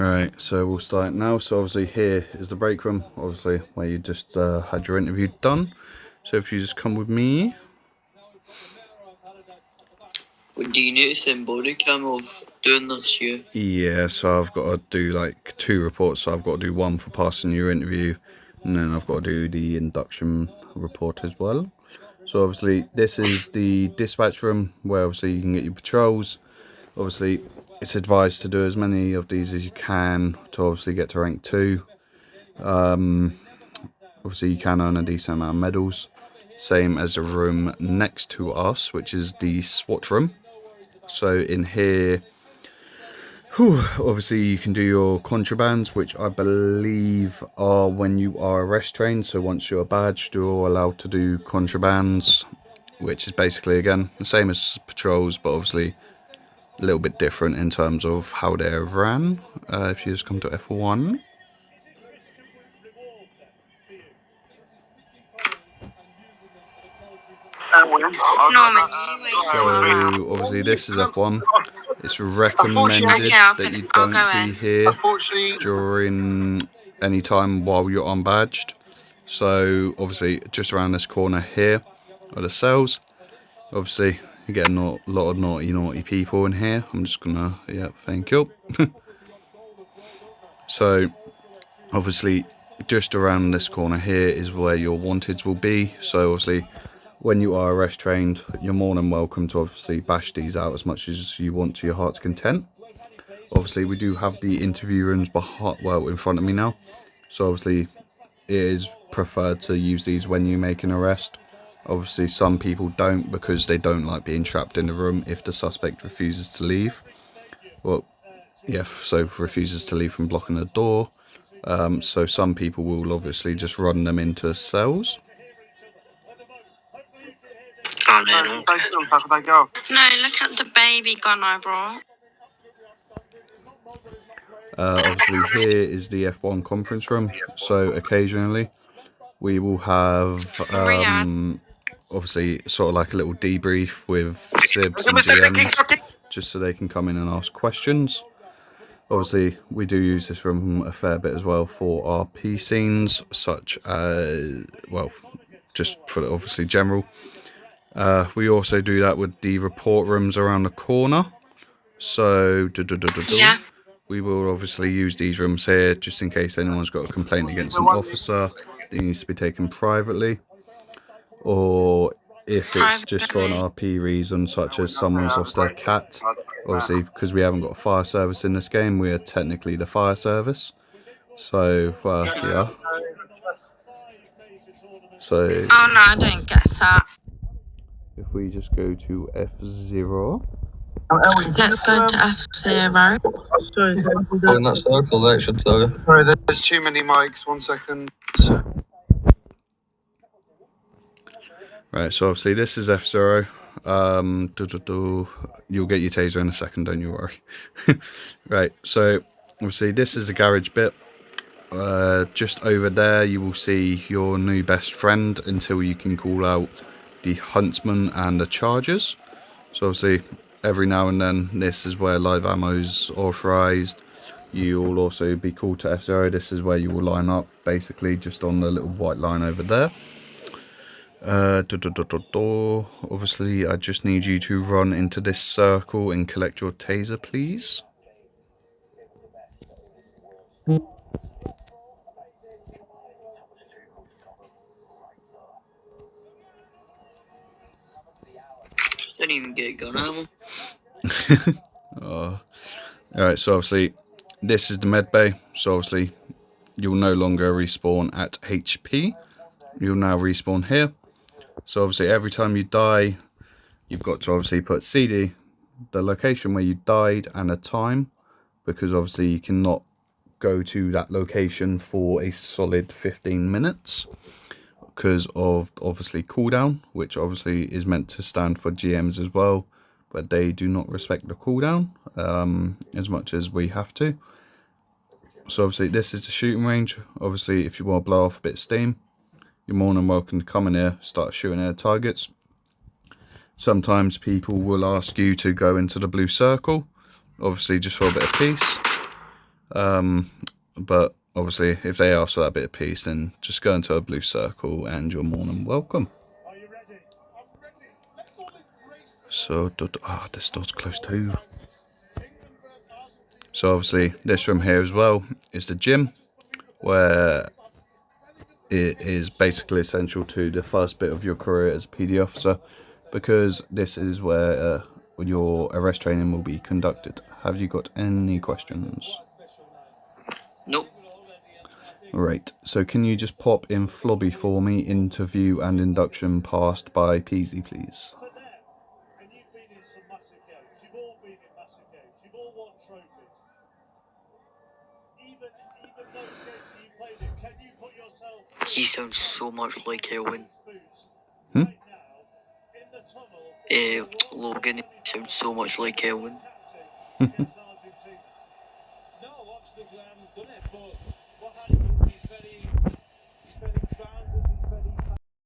Alright, so we'll start now. So obviously here is the break room, obviously where you just had your interview done. So if you just come with me. Do you notice in body cam of doing this, you? Yeah, so I've got to do like 2 reports. So I've got to do one for passing your interview, and then I've got to do the induction report as well. So obviously this is the dispatch room where obviously you can get your patrols. Obviously it's advised to do as many of these as you can to obviously get to rank 2. Obviously you can earn a decent amount of medals. Same as the room next to us, which is the SWAT room. So in here, obviously you can do your contrabands, which I believe are when you are arrest trained. So once you're badged, you're allowed to do contrabands, which is basically, again, the same as patrols, but obviously a little bit different in terms of how they're ran. If you just come to F1. So obviously this is F1. It's recommended that you don't be here during any time while you're unbadged. So obviously just around this corner here are the cells. Obviously you get a lot of naughty people in here. I'm just gonna, yeah, thank you. So obviously just around this corner here is where your wanteds will be. So obviously when you are arrest trained, you're more than welcome to obviously bash these out as much as you want to your heart's content. Obviously we do have the interview rooms in front of me now. So obviously it is preferred to use these when you make an arrest. Obviously some people don't because they don't like being trapped in the room if the suspect refuses to leave. Well, yeah, so refuses to leave from blocking the door. So some people will obviously just run them into cells. No, look at the baby gun I brought. Obviously here is the F1 conference room. So occasionally we will have obviously sort of like a little debrief with SIBs and GMs just so they can come in and ask questions. Obviously we do use this room a fair bit as well for RP scenes, such as, well, just for obviously general. We also do that with the report rooms around the corner. So Yeah. we will obviously use these rooms here just in case anyone's got a complaint against an officer that needs to be taken privately, or if it's just for an RP reason, such as someone's lost their cat. Obviously, because we haven't got a fire service in this game, we are technically the fire service. So, yeah. So, oh no, I didn't get that. If we just go to F0. Let's go to F0. In that circle, that should tell you. Sorry, there's too many mics. 1 second. Right, so obviously this is F0. You'll get your taser in a second, don't you worry. Right, so obviously this is the garage bit. Just over there you will see your new best friend until you can call out the huntsman and the chargers. So obviously every now and then this is where live ammo is authorized. You will also be called to F0. This is where you will line up, basically just on the little white line over there. Obviously I just need you to run into this circle and collect your taser, please. Didn't even get gun ammo. Alright, so obviously this is the med bay. So obviously you'll no longer respawn at HP. You'll now respawn here. So obviously every time you die, you've got to obviously put CD, the location where you died, and a time, because obviously you cannot go to that location for a solid 15 minutes because of obviously cooldown, which obviously is meant to stand for GMs as well, but they do not respect the cooldown as much as we have to. So obviously this is the shooting range. Obviously if you want to blow off a bit of steam, you're more than welcome to come in here, start shooting at targets. Sometimes people will ask you to go into the blue circle, obviously just for a bit of peace. But obviously, if they ask for that bit of peace, then just go into a blue circle and you're more than welcome. So, this door's closed too. So obviously, this room here as well is the gym, where it is basically essential to the first bit of your career as a PD officer, because this is where your arrest training will be conducted. Have you got any questions? Nope. Right, so can you just pop in Flobby for me, interview and induction passed by Peasy, please? He sounds so much like Elwin. Logan sounds so much like Elwin.